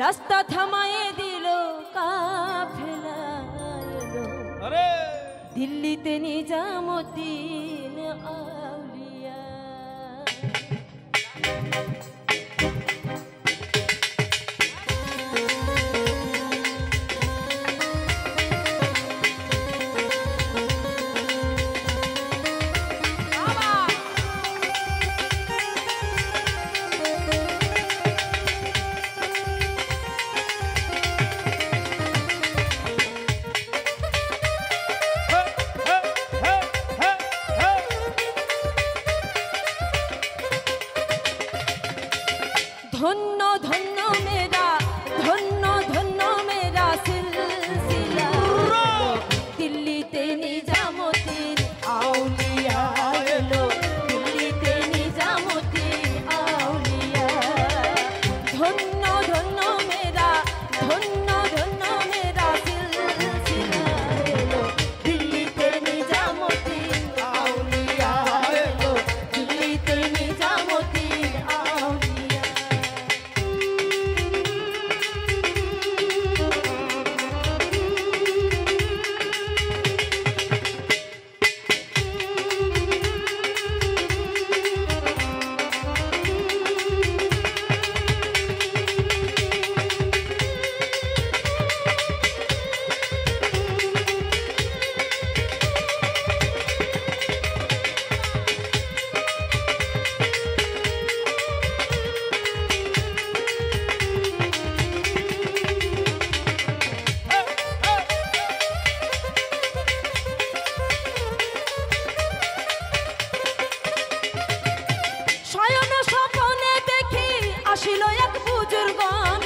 রাস্তা থামায়ে দিল কাফেলা এলো দিল্লিতে নিজামুদ্দিন আউলিয়া। ধন্য ধন্য মেরা ধন্য ধন্য মেরা সিলসিলা দিল্লিতে নিজামুদ্দিন আউলিয়া এলো দিল্লিতে নিজামুদ্দিন আউলিয়া। ধন্য ধন্য মেরা ধন্য ধন্য মেরা সিলসিলা এলো দিল্লিতে নিজামুদ্দিন আউলিয়া এলো দিল্লিতে নিজামুদ্দিন আউলিয়া। আসিল এক বুজুর্গন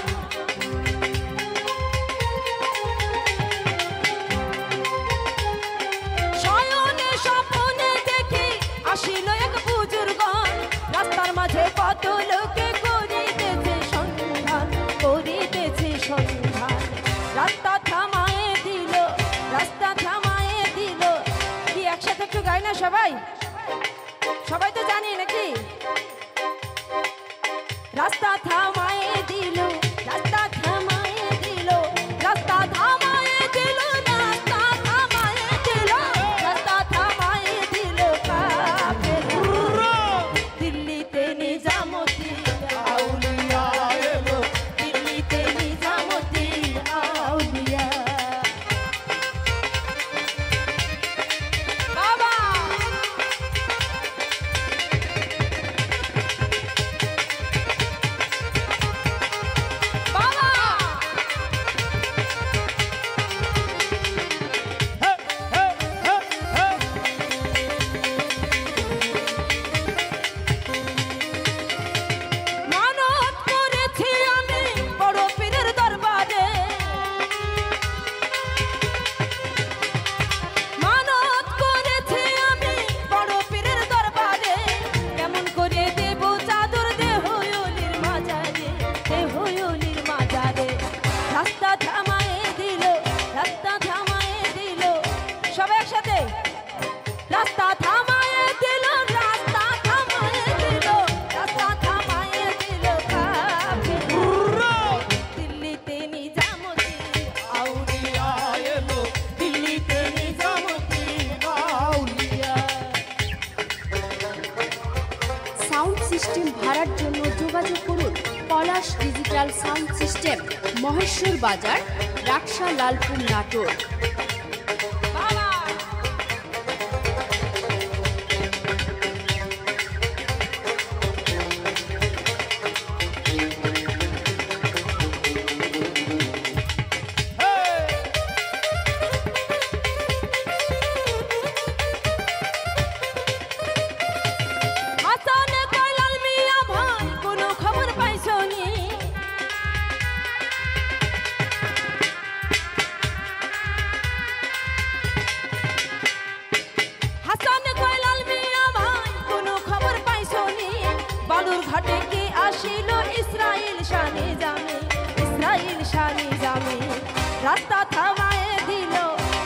শয়নে স্বপ্নে দেখি আসিল এক বুজুর্গন রাস্তার মাঝে কত লোকে করিতেছে সন্ধান করিতেছে সন্ধান। রাস্তা থামায়ে দিল রাস্তা থামায়ে দিল। কি একসাথে একটু গাই না সবাই? সবাই তো জানি নাকি? রাস্তা থামায়ে দিল রাস্তা থামায়ে দিল রাস্তা থামায়ে দিল রাস্তা থামায়ে দিল রাস্তা থামায়ে দিল কাফেলা দিল্লিতে নিজামুদ্দিন আউলিয়া এলো দিল্লিতে নিজামুদ্দিন আউলিয়া। বাবা রাস্তা থামায়ে দিল রাস্তা থামায়ে দিল সবাই একসাথে রাস্তা থামায়ে দিল রাস্তা থামায়ে দিল রাস্তা থামায়ে দিল কাফেলা দিল্লিতে নিজামুদ্দিন আউলিয়া এলো দিল্লিতে নিজামুদ্দিন আউলিয়া। সাউন্ড সিস্টেম ভাড়ার জন্য যোগাযোগ করুন পলাশ ডিজিটাল সাউন্ড সিস্টেম, মহেশ্বর বাজার, রাকসা, লালপুর, নাটোর। ঘাটে কি আসিল ইসরাইল শানে জামে ইসরাইল শানে জামে রাস্তা থামায়ে দিল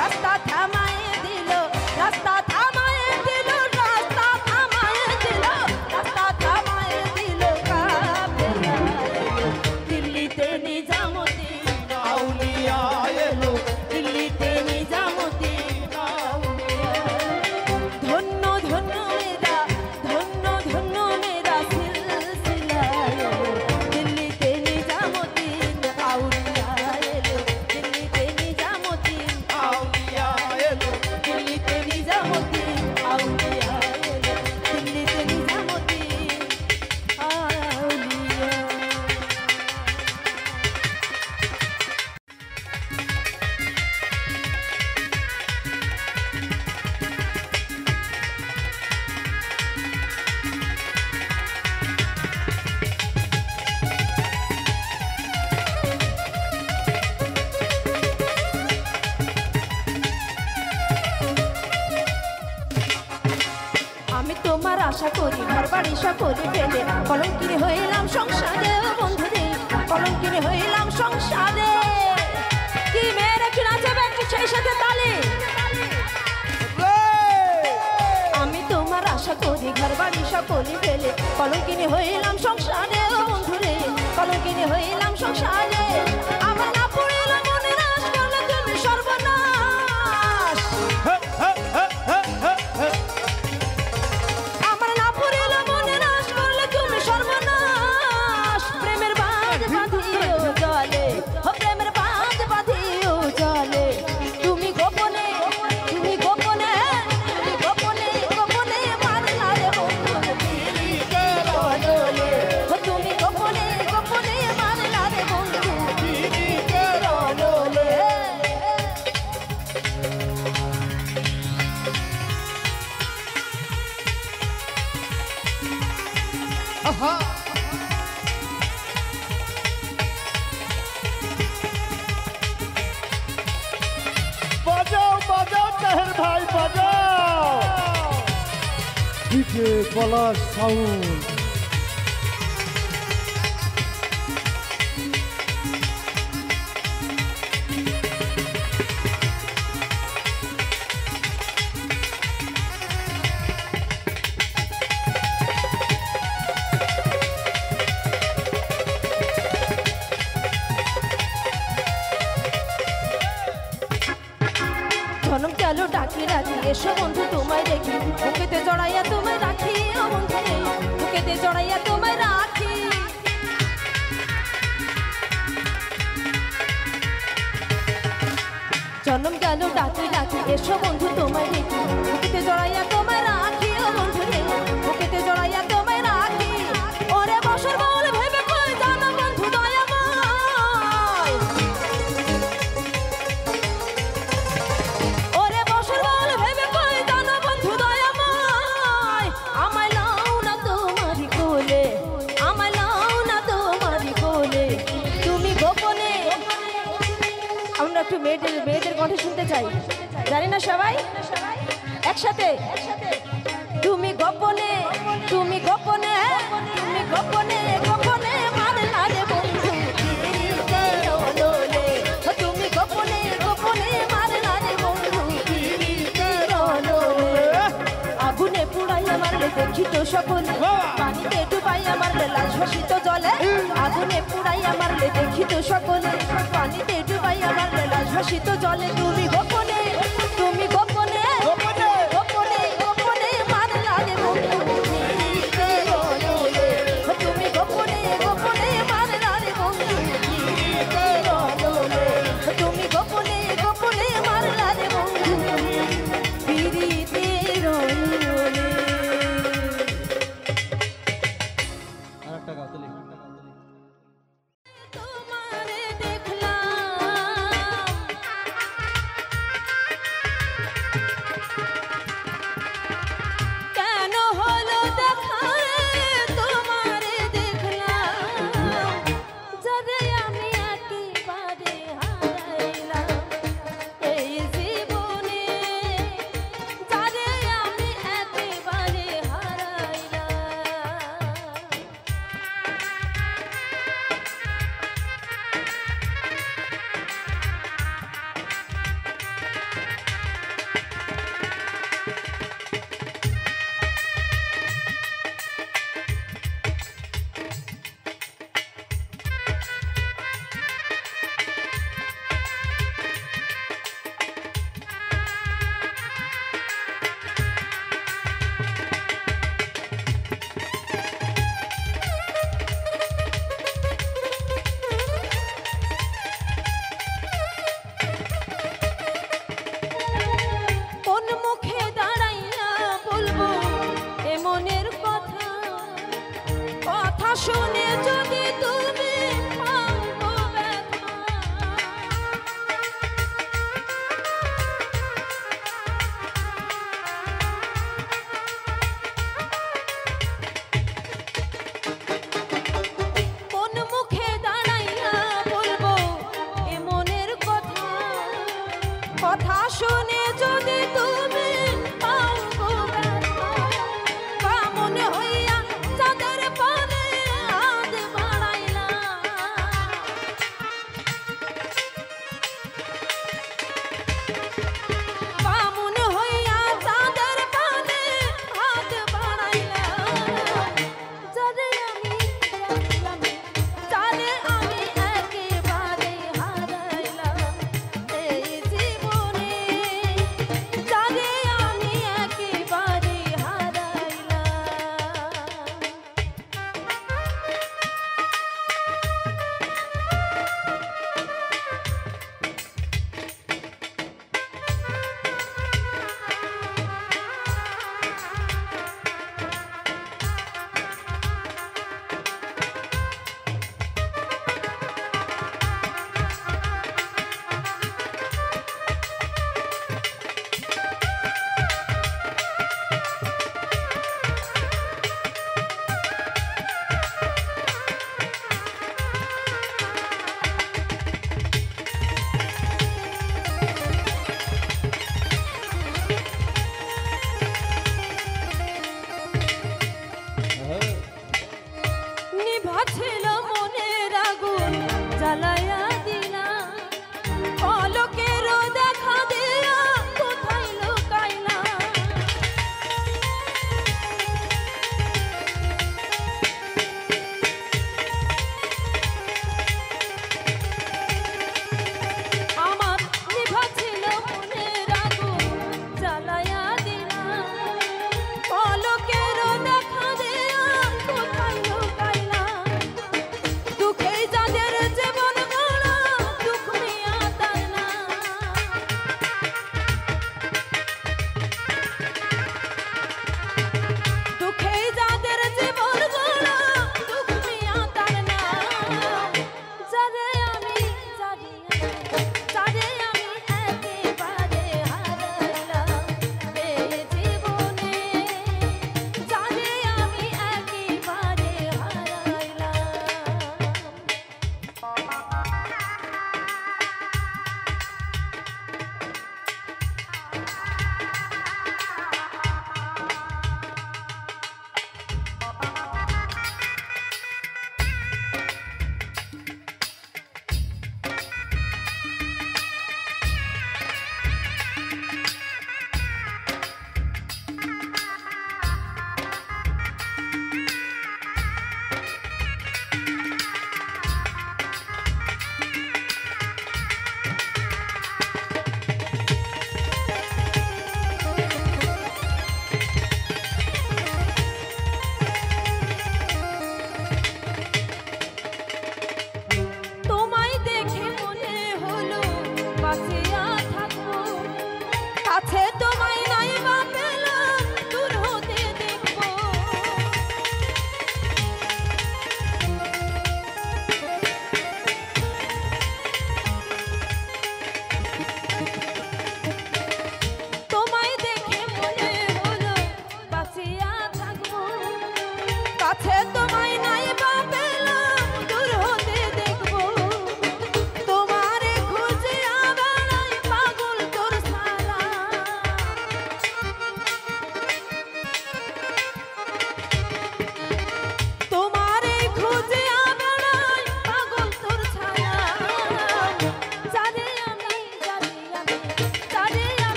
রাস্তা থামায়ে দিল রাস্তা থামায়ে দিল রাস্তা থামায়ে দিল রাস্তা থামায়ে দিল কাফেলা দিল্লিতে নিজাম আশা করি ঘর বাড়ি সকলে ফেলে কলঙ্কিনী হইলাম সংসারে ও বন্ধু রে কলঙ্কিনী হইলাম সংসারে কি মেয়ের একটু নাচাবে একটু সেই সাথে তালে আমি তোমার আশা করি ঘর বাড়ি সকলে ফেলে কলঙ্কিনী হইলাম সংসারে ও বন্ধু রে কলঙ্কিনী হইলাম সংসারে আমার না পড়িল মনে নাশ করলে তুমি সর্বনাশ আমার না পড়িল মনে নাশ করলে তুমি সর্বনাশ প্রেমের বাঁধ বাঁধিও জলে ও প্রেমের বাঁধ বাঁধিও জলে তুমি গোপনে তুমি গোপনে তুমি গোপনে গোপনে মারলা রে বন্ধু পীড়িতের অনলে ও তুমি গোপনে গোপনে মারলা রে বন্ধু পীড়িতের অনলে বাজাও বাজাও তাহের ভাই বাজাও ডিজে পলাশ সাউন্ড জনম গেল ডাকি রাখি এসো বন্ধু তোমায় দেখি বুকেতে জড়াইয়া তোমায় রাখি ও বন্ধু রে বুকেতে জড়াইয়া তোমায় রাখি জনম গেল ডাকি রাখি এসো বন্ধু তোমায় দেখি বুকেতে জড়াইয়া তোমায় রাখি ও বন্ধু রে বুকেতে জড়াইয়া তোমায় রাখি ওরে বছর বল ভেবে কই জানো বন্ধু দয়াময় ওরে বছর বল ভেবে কই জানো বন্ধু দয়াময় আমায় লাও না তোমারি কোলে আমায় লাও না তোমারি কোলে তুমি গোপনে আমরা একটু মেয়েদের কণ্ঠে শুনতে চাই জানি না সবাই একসাথে তুমি গোপনে তুমি গোপনে তুমি গোপনে গোপনে মারলা রে বন্ধু পীড়িতের অনলে ও তুমি গোপনে গোপনে মারলা রে বন্ধু পীড়িতের অনলে আগুনে পুড়াইয়া মারলে দেখি তো সকলে পানিতে ডুবাইয়া মারলে লাশ ভাসিত জলে আগুনে পুড়াইয়া মারলে দেখি তো সকলে পানিতে ডুবাইয়া মারলে লাশ ভাসিত জলে তুমি গোপনে তুমি গোপনে গোপনে গোপনে গোপনে মারলা রে বন্ধু পীড়িতের অনলে ও তুমি গোপনে গোপনে মারলা রে বন্ধু পীড়িতের অনলে ও তুমি গোপনে গোপনে মারলা রে বন্ধু পীড়িতের অনলে আরেকটা গাও তাহলে তোমারে দেখলাম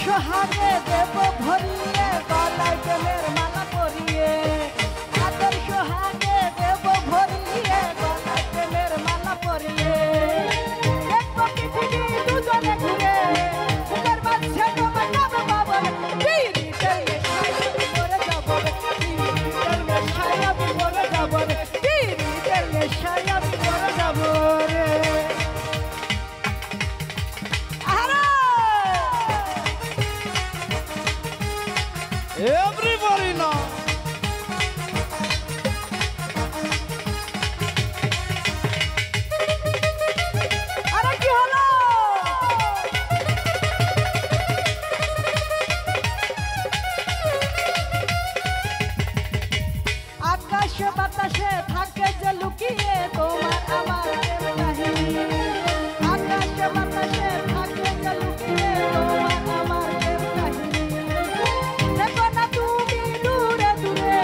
সোহাগে দেব ভরিয়ে গলায় প্রেমের মালা পরিয়ে আদর সোহাগে দেব ভরিয়ে গলায় প্রেমের মালা পরিয়ে দেখবো পৃথিবী দুজনে ঘুরে বুকের মাঝে তোমার যাবে বাবর পীড়িতের নেশায় আমি মরে যাবো পীড়িতের নেশায় আমি মরে যাবো পীড়িতের নেশায় আমি মরে যাবো রে Everybody now. আরে কি হলো আকাশে বাতাসে থাকে যে লুকিয়ে তোমার আমার প্রেম কাহিনী আকাশে বাতাসে থাকে যে লুকিয়ে তোমার আমার প্রেম কাহিনী দেখো না তুমি দূরে দূরে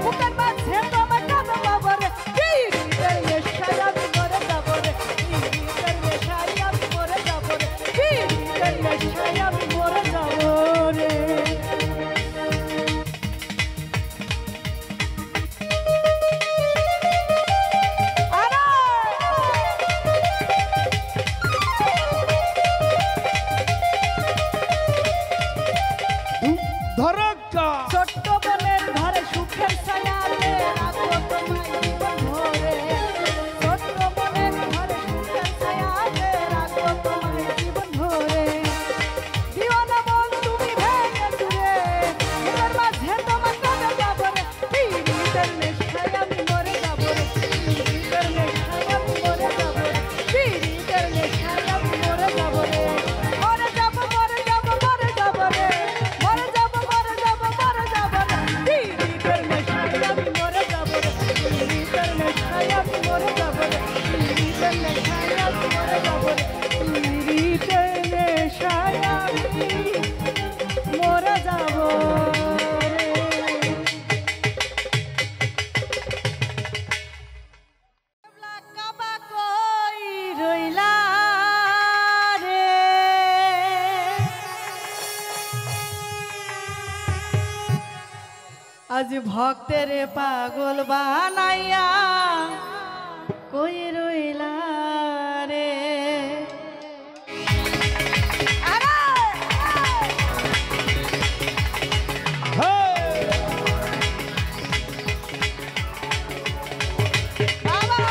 বুকের মাঝে তোমার যাবে বাবর পীড়িতের নেশায় আমি মরে যাবো রে পীড়িতের নেশায় আমি মরে যাবো রে পীড়িতের নেশায় আমি মরে যাবো রে ধরকা ছোট্ট বোনের ঘরে সুখের ছায়াতে রাখো তোমায় জীবন ভরে ছোট্ট বোনের ঘরে সুখের ছায়াতে রাখো তোমায় জীবন ভরে দিও না মন তুমি ভেঙে চুরে বুকের মাঝে তোমার কাছে যাবো রে পীড়িতের নেশায় আমি মরে যাবো রে পীড়িতের নেশায় আমি মরে যাবো রে পীড়িতের নেশায় আমি মরে যাবো রে মরে যাবো মরে যাবো মরে যাবো রে মরে যাবো মরে যাবো মরে যাবো রে পীড়িতের নেশায় আমি মরে যাবো রে পীড়িতের নেশায় আমি মরে যাবো রে পীড়িতের নেশায় আমি মরে যাবো রে পীড়িতের নেশায় আমি মরে যাবো রে কাবা কই রইলা রে আজ ভক্তের পাগল বানাইয়া কই রইলা রে বাবা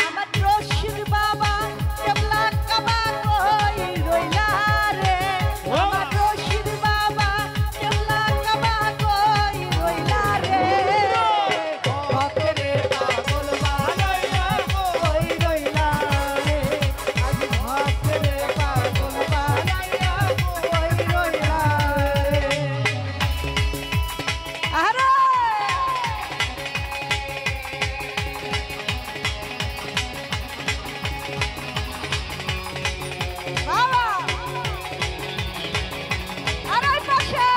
আমার রশিদ বাবা কেবলা কাবা কই রইলা রে আমার রশিদ বাবা কেবলা কাবা কই রইলা রে ভক্তের পাগল বানাইয়া কই রইলা রে আজ ভক্তের পাগল বানাইয়া কই রইলা রে আরে বাবা আরে পাশে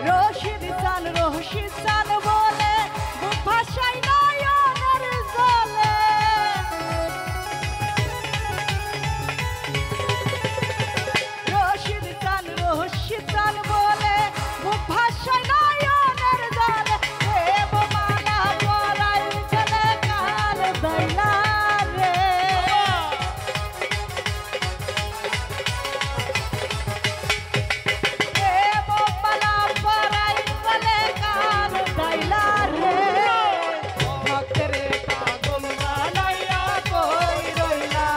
রশিদ চান বলে বুক ভাষায় নয়নের জলে রশিদ চান বলে বুক ভাষায় নয়নের জলে দেব মালা পরাই চলে কাল দইলা রে দেব মালা পরাই চলে কাল দইলা রে ভক্তের পাগল বানাইয়া কই রইলা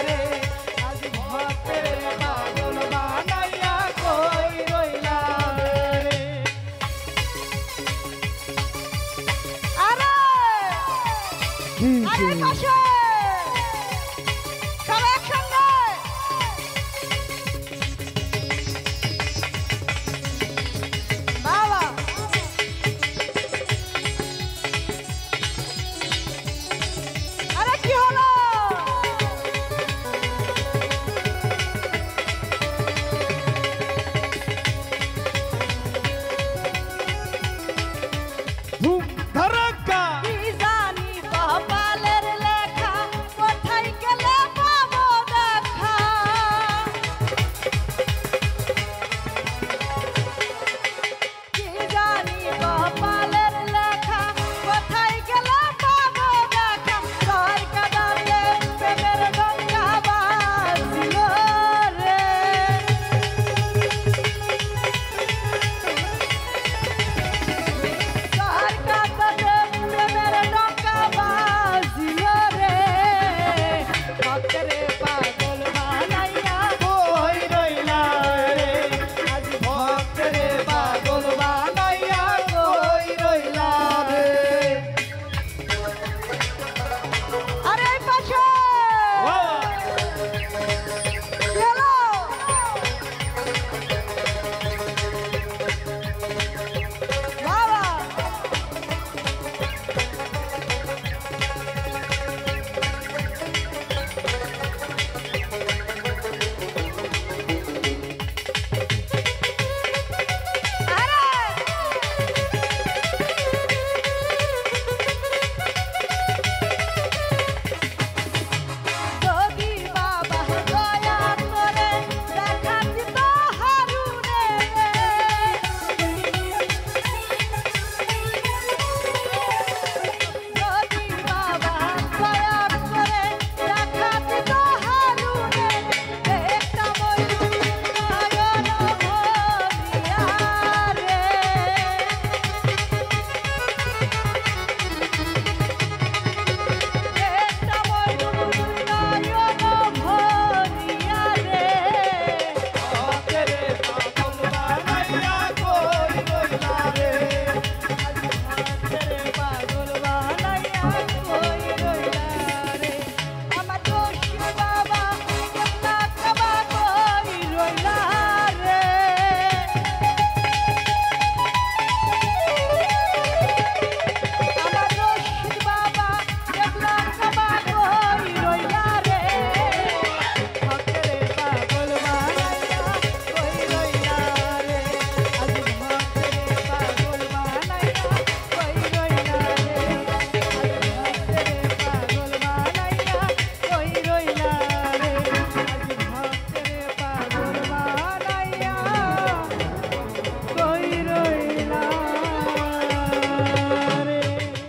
রে আজ ভক্তের পাগল বানাইয়া কই রইলা রে আরে আরে পাশে